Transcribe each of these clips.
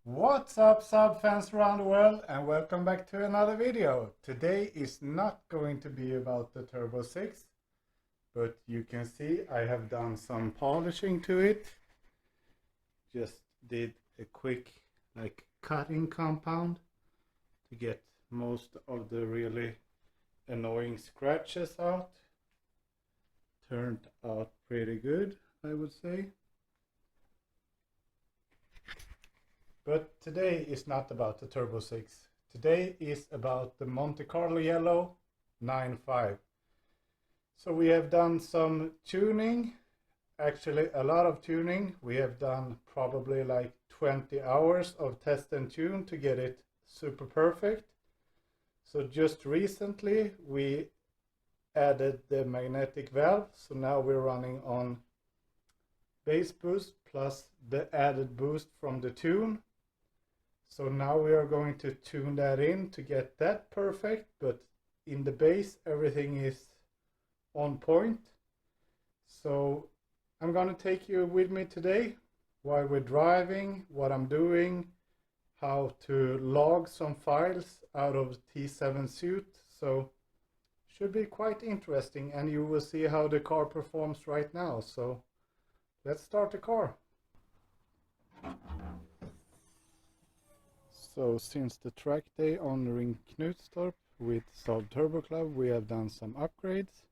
What's up, Saab fans around the world, and welcome back to another video. Today is not going to be about the Turbo 6, but you can see I have done some polishing to it. Just did a quick cutting compound to get most of the really annoying scratches out. Turned out pretty good, I would say. But today is not about the Turbo 6. Today is about the Monte Carlo Yellow 9.5. So we have done some tuning, actually a lot of tuning. We have done probably like 20 hours of test and tune to get it super perfect. So just recently we added the magnetic valve. So now we're running on bass boost plus the added boost from the tune. So now we are going to tune that in to get that perfect, but in the bass everything is on point. So I'm going to take you with me today while we're driving, what I'm doing, how to log some files out of T7 suit. So should be quite interesting, and you will see how the car performs right now. So let's start the car. So since the track day on Ring Knutstorp with Saab Turbo Club, we have done some upgrades.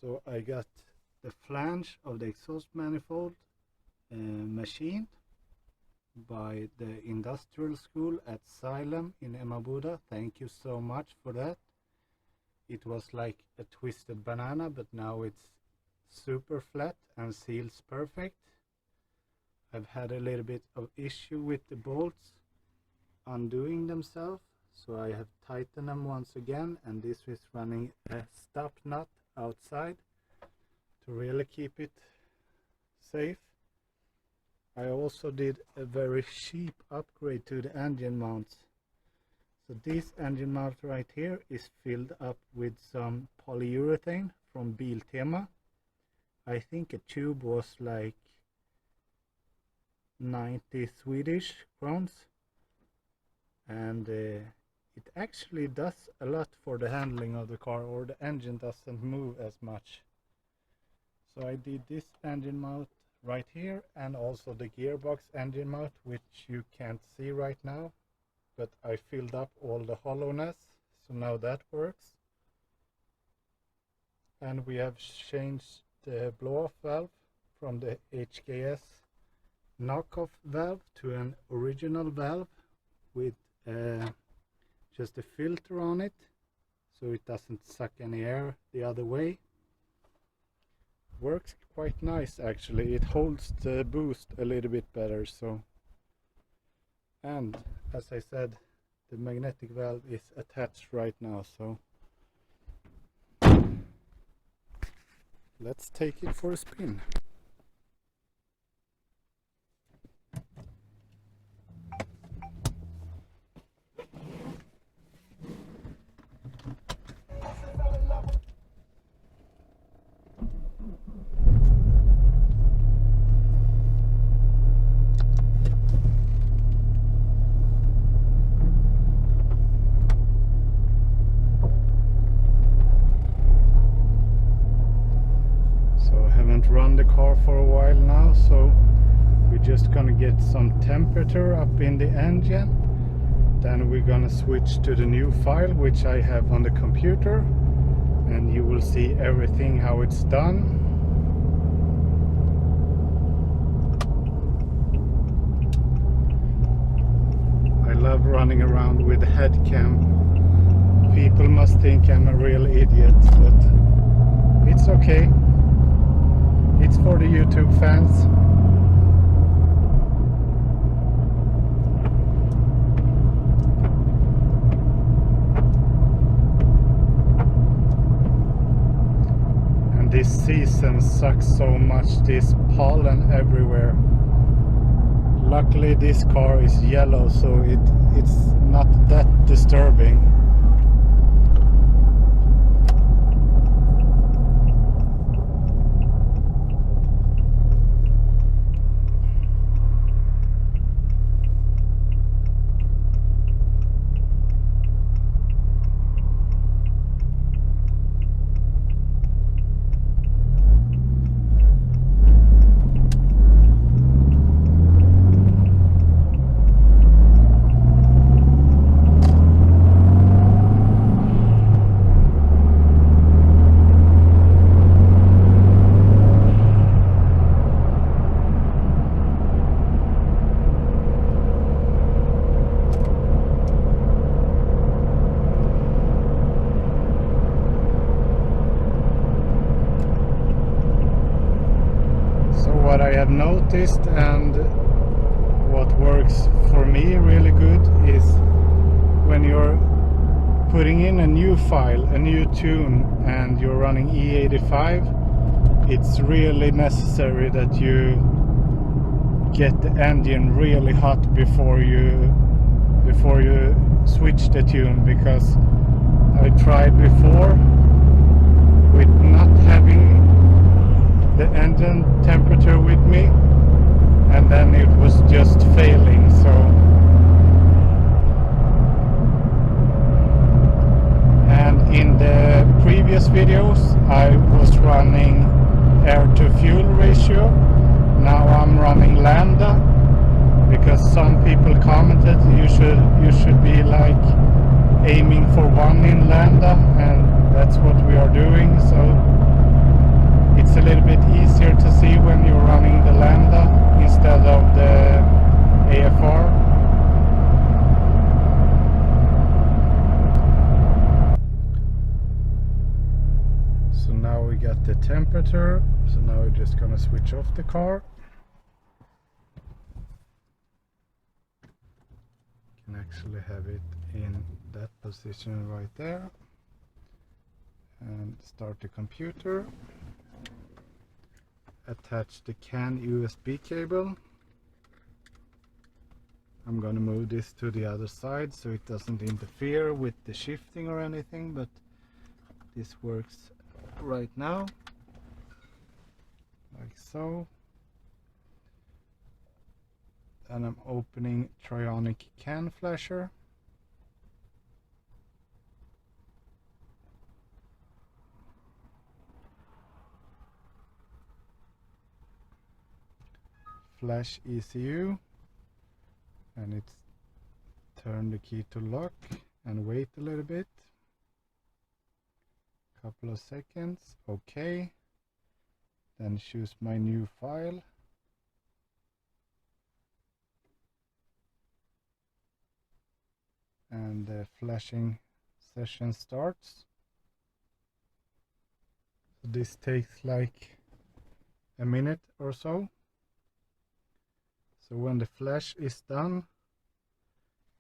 So I got the flange of the exhaust manifold machined by the industrial school at Xylem in Emmaboda. Thank you so much for that. It was like a twisted banana, but now it's super flat and seals perfect. I've had a little bit of issue with the bolts undoing themselves, so I have tightened them once again, and this is running a stop nut outside to really keep it safe. I also did a very cheap upgrade to the engine mounts. So this engine mount right here is filled up with some polyurethane from Biltema. I think a tube was like 90 Swedish crowns, and it actually does a lot for the handling of the car, or the engine doesn't move as much. So I did this engine mount right here, and also the gearbox engine mount, which you can't see right now, but I filled up all the hollowness, so now that works. And we have changed the blow-off valve from the HKS knockoff valve to an original valve with just a filter on it, so it doesn't suck any air the other way. Works quite nice actually. It holds the boost a little bit better. So, and as I said, the magnetic valve is attached right now, so let's take it for a spin. Run the car for a while now, so we're just gonna get some temperature up in the engine, then we're gonna switch to the new file which I have on the computer, and you will see everything how it's done. I love running around with the head cam. People must think I'm a real idiot, but it's okay. It's for the YouTube fans. And this season sucks so much, this pollen everywhere. Luckily this car is yellow, so it's not that disturbing. have noticed, and what works for me really good, is when you're putting in a new file, a new tune, and you're running E85, it's really necessary that you get the engine really hot before you switch the tune, because I tried before with not having the engine temperature with me, and then it was just failing. So and in the previous videos I was running air to fuel ratio. Now I'm running lambda, because some people commented you should be like aiming for 1 in lambda, and that's what we are doing. So it's a little bit easier to see when you're running the lambda instead of the AFR. So now we got the temperature, so now we're just gonna switch off the car. Can actually have it in that position right there, and start the computer. Attach the CAN USB cable. I'm gonna move this to the other side so it doesn't interfere with the shifting or anything, but this works right now, like so. And I'm opening Trionic CAN flasher. Flash ECU, and it's turn the key to lock and wait a little bit, couple of seconds. Okay, then choose my new file, and the flashing session starts. So this takes like a minute or so. So when the flash is done,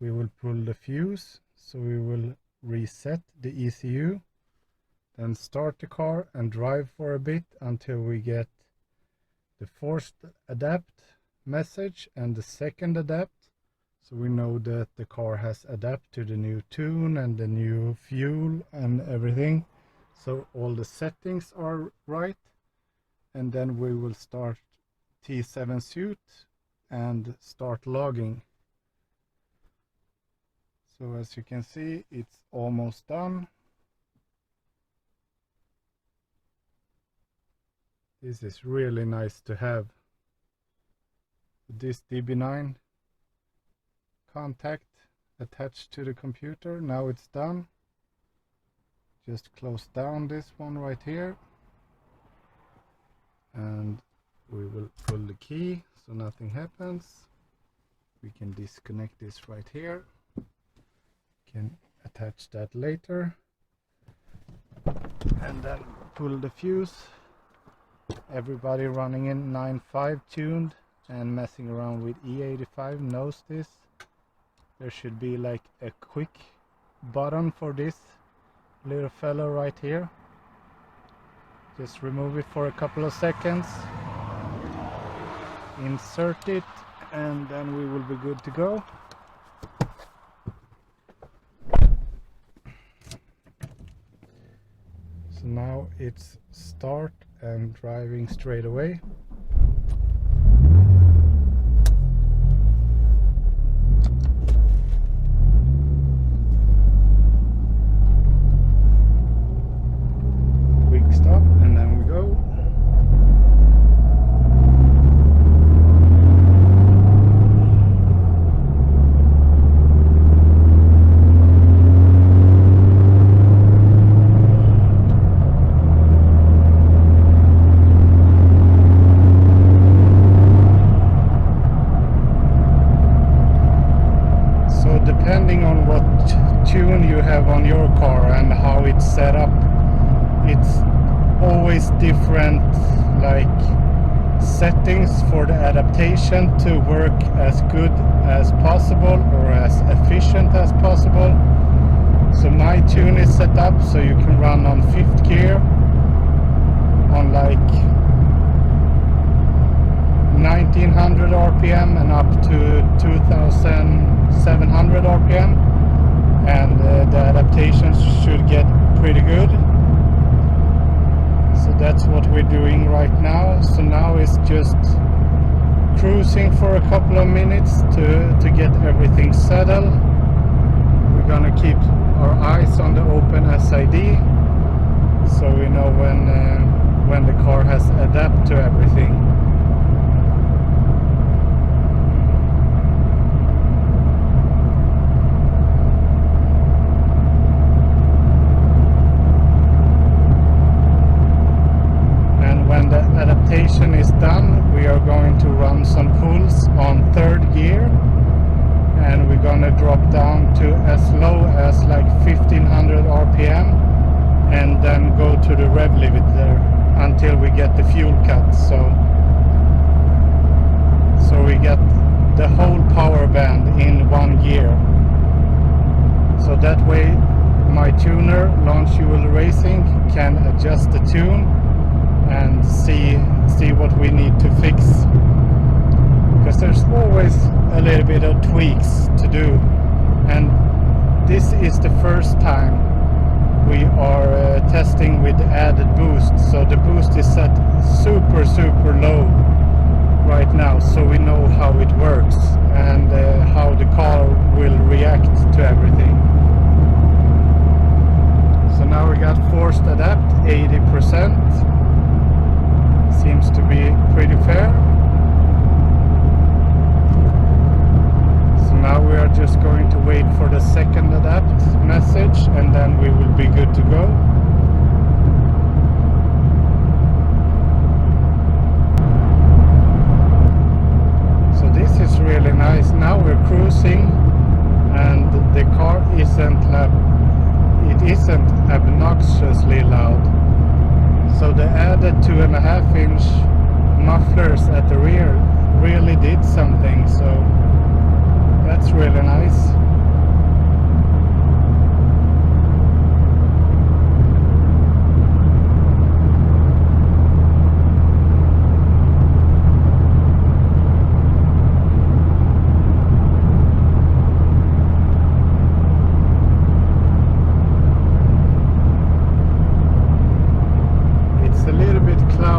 we will pull the fuse, so we will reset the ECU, then start the car and drive for a bit until we get the forced adapt message and the second adapt, so we know that the car has adapted to the new tune and the new fuel and everything, so all the settings are right. And then we will start T7 suit and start logging. So as you can see, it's almost done. This is really nice to have. This DB9 contact attached to the computer. Now it's done. Just close down this one right here, and we will pull the key so nothing happens. We can disconnect this right here, can attach that later, and then pull the fuse. Everybody running in 9.5 tuned and messing around with E85 knows this. There should be like a quick button for this little fellow right here. Just remove it for a couple of seconds, insert it, and then we will be good to go. So now it's start and driving straight away. Quick stop, and then we go. Depending on what tune you have on your car and how it's set up, it's always different, like settings for the adaptation to work as good as possible or as efficient as possible. So my tune is set up so you can run on 5th gear on like 1900 RPM and up to 2700 RPM, and the adaptations should get pretty good. So that's what we're doing right now. So now it's just cruising for a couple of minutes to get everything settled. We're gonna keep our eyes on the open SID so we know when the car has adapted to everything. When the adaptation is done, we are going to run some pulls on 3rd gear, and we're gonna drop down to as low as like 1500 RPM and then go to the rev limiter until we get the fuel cut. So we get the whole power band in 1 gear. So that way my tuner, Launch Fuel Racing, can adjust the tune and see what we need to fix, because there's always a little bit of tweaks to do, and this is the first time we are testing with added boost. So the boost is set super low right now, so we know how it works and how the car will react to everything. So now we got forced adapt 80%. Seems to be pretty fair. So now we are just going to wait for the second adapt message, and then we will be good to go. So this is really nice. Now we're cruising and the car isn't obnoxiously loud. So the added 2.5-inch mufflers at the rear really did something, so that's really nice.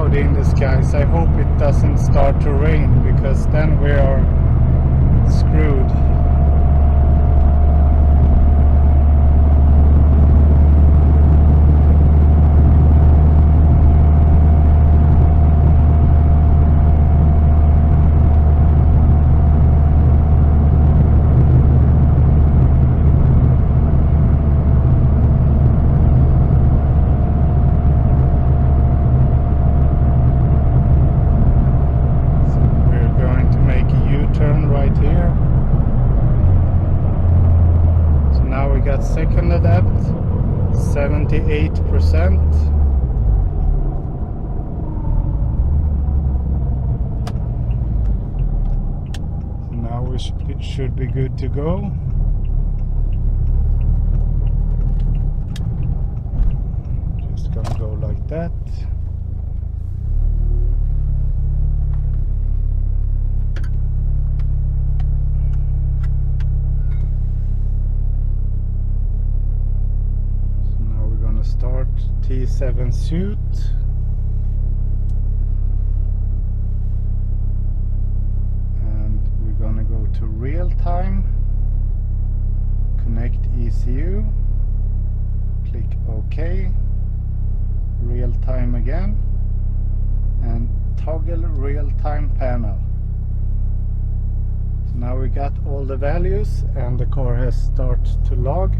In the skies. I hope it doesn't start to rain, because then we are screwed. Second adapt 78%. Now we should be good to go. Just gonna go like that. Start T7 suit, and we're gonna go to real time, connect ECU, click OK, real time again, and toggle real time panel. So now we got all the values and the car has started to log.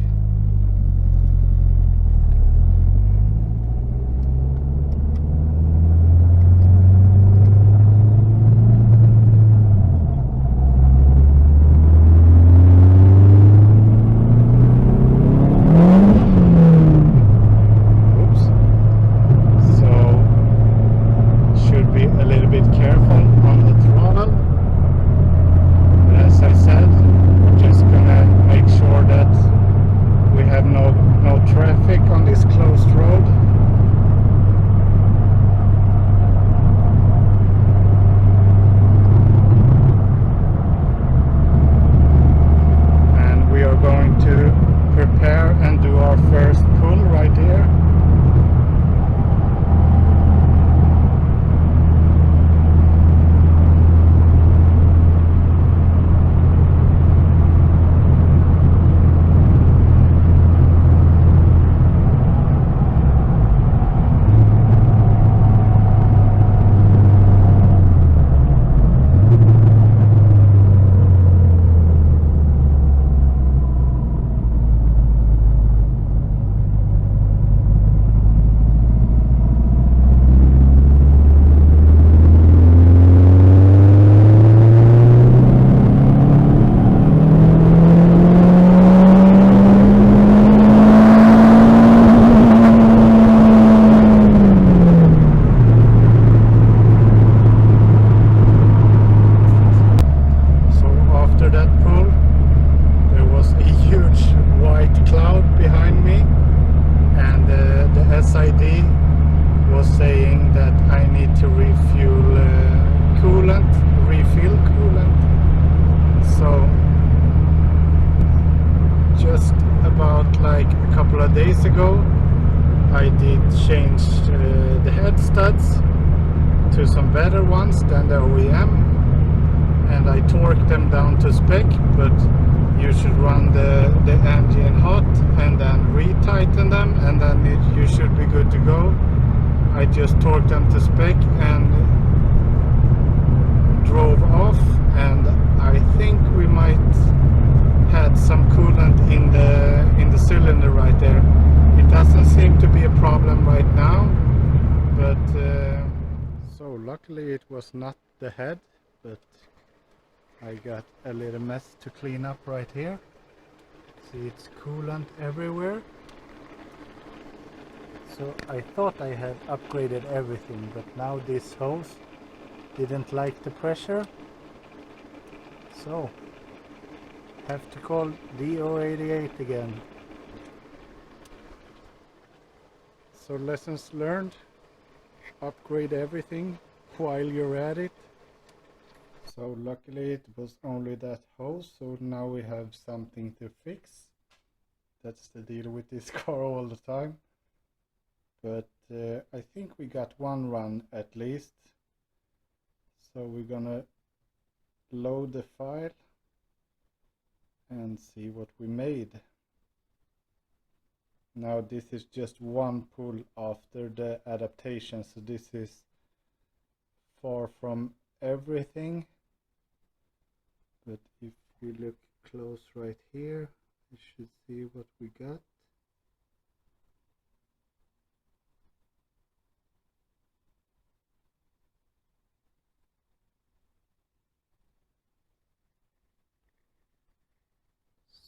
Careful days ago I did change the head studs to some better ones than the OEM, and I torqued them down to spec, but you should run the engine hot and then re-tighten them, and then you should be good to go. I just torqued them to spec and drove off, and I think we might had some coolant in the cylinder right there. It doesn't seem to be a problem right now, but so luckily it was not the head, but I got a little mess to clean up right here. See, it's coolant everywhere. So I thought I had upgraded everything, but now this hose didn't like the pressure, so have to call DO88 again. So lessons learned: upgrade everything while you're at it. So luckily it was only that hose, so now we have something to fix. That's the deal with this car all the time. But I think we got one run at least. So we're gonna load the file and see what we made. Now this is just one pull after the adaptation, so this is far from everything. But if we look close right here, you should see what we got.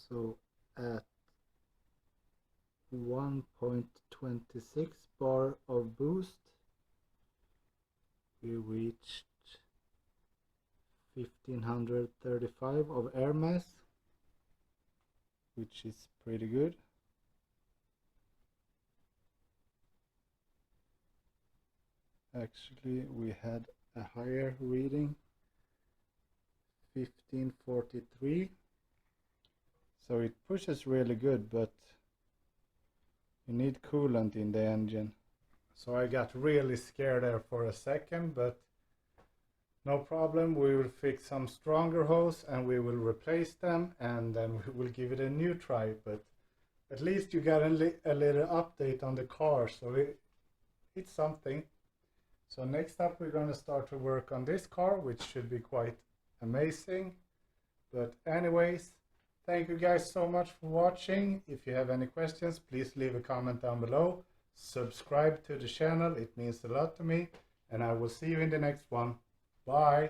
So at 1.26 bar of boost, we reached 1535 of air mass, which is pretty good. Actually, we had a higher reading, 1543. So it pushes really good, but you need coolant in the engine. So I got really scared there for a second, but no problem. We will fix some stronger hose and we will replace them, and then we will give it a new try. But at least you got a little update on the car, so it's something. So next up we're going to start to work on this car, which should be quite amazing. But anyways, thank you guys so much for watching. If you have any questions, please leave a comment down below. Subscribe to the channel, it means a lot to me, and I will see you in the next one. Bye!